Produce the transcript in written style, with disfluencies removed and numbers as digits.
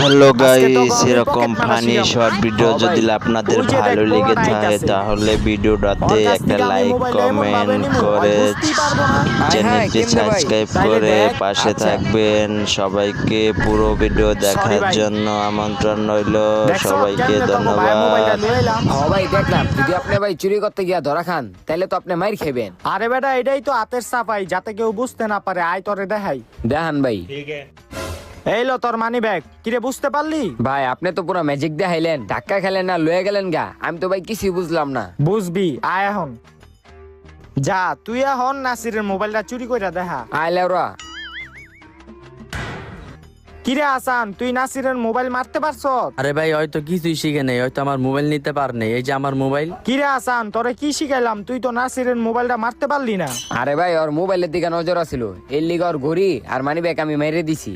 Hello guys, এরকম funny short video যদি আপনাদের ভালো লেগে থাকে তাহলে ভিডিওটাতে একটা লাইক কমেন্ট করে চ্যানেলটি সাবস্ক্রাইব করে পাশে থাকবেন। সবাইকে পুরো ভিডিও দেখার জন্য আমন্ত্রণ রইল। সবাইকে ধন্যবাদ। ভাই দেখলাম, যদি আপনি ভাই চুরি করতে গিয়া ধরা খান তাহলে তো আপনি মাইর খাবেন। আরে বেটা, এটাই তো হাতের সাফাই, যাতে কেউ বুঝতে না পারে। আয় তোরে দেখাই। দেখান ভাই। এই লো তোর মানি ব্যাগ। কিরে, বুঝতে পারলি? ভাই আপনি তো পুরো ম্যাজিক দেখাইলেন, ধাক্কা খেলেন না লয়ে গেলেন গা। আমি তো ভাই কিছুই বুঝলাম না। বুঝবি, আয় এখন। যা তুই এখন নাসিরের মোবাইলটা চুরি কইরা দেখা। আইলেওরা কিরে হাসান, তুই নাসিরের মোবাইল মারতে পারছ? আরে ভাই হয়তো কিছুই শিখে নেই, হয়তো আমার মোবাইল নিতে পারনি। এই যে আমার মোবাইল। কিরে হাসান, তোরে কি শিখাইলাম? তুই তো নাসিরের মোবাইলটা মারতে পারলি না। আরে ভাই ওর মোবাইলের দিকে নজর আছিল, এর লিগে ওর ঘড়ি আর মানি ব্যাগ আমি মেরে দিছি।